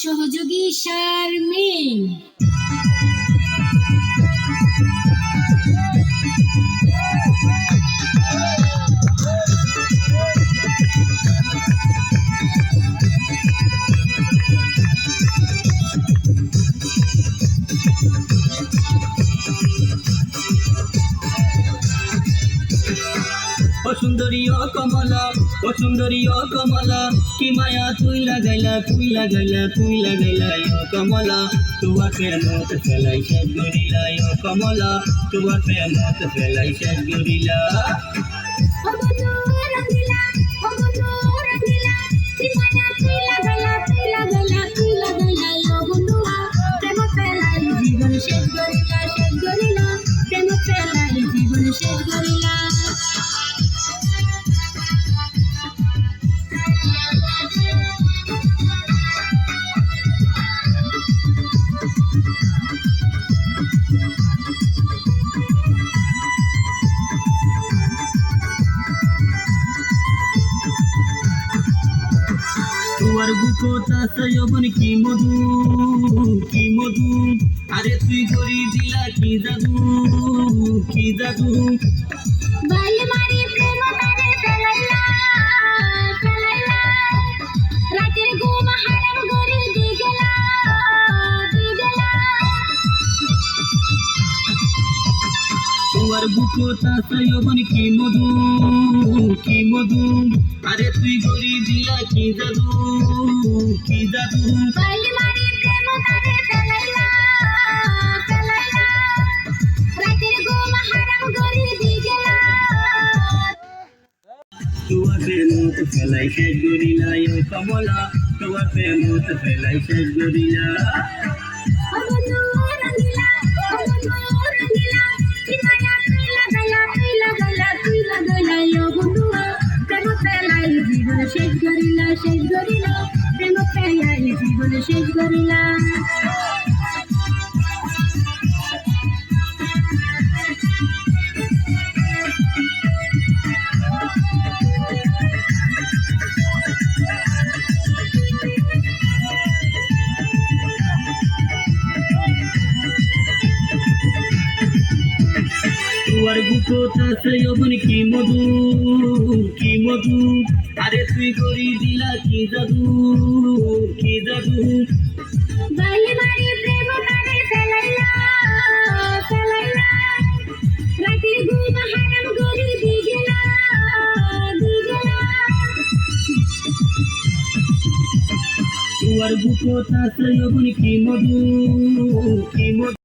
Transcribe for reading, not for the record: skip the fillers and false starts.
সহযোগী শারমিন। ও সুন্দরী ও কমলা, ও সুন্দরী ও কমলা, কি মায়া তুই লাগাইলা তুই লাগাইলা তুই লাগাইলা ও কমলা, তোমার প্রেমত ফেলাই শেষ গরিলা ও কমলা, তোমার প্রেমত ফেলাই শেষ গরিলা। জীবন শেষ গরিলা, শেষ গরিলা, প্রেম ফেলাই জীবন শেষ গরিলা। তোমার বুকটা যৌবন কি মধু, কি মধু, আরে তুই করি দিলা কি জাদু, কি জাদু। বালি মারি প্রেম তারে ফেলাইলা, ফেলাইলা, রাতের ঘুম হারাম করে দিয়ে গেলা, দিয়ে গেলা। তোমার বুকটা যৌবন কি মধু, কি মধু, আরে তুই করি দিলা কি জাদু, কি জাদু। বালি মারি প্রেম তারে ফেলাইলা, ফেলাইলা, রাতের ঘুম হারাম করে দিয়ে গেলা। তোমার প্রেমত ফেলাই শেষ গরিলা ও কমলা, তোমার প্রেমত ফেলাই শেষ গরিলা। জীবন শেষ গরিলা, শেষ গরিলা, প্রেম ফেলাই জীবন শেষ গরিলা। তোমার বুকটা যৌবন কি মধু, কি মধু, আরে তুই করি দিলা কি জাদু, কি জাদু। বালি মারি প্রেম তারে ফেলাইলা, ফেলাইলা, রাতের ঘুম হারাম করে দিয়ে গেলা, দিয়ে গেলা। তোমার বুকটা যৌবন কি মধু,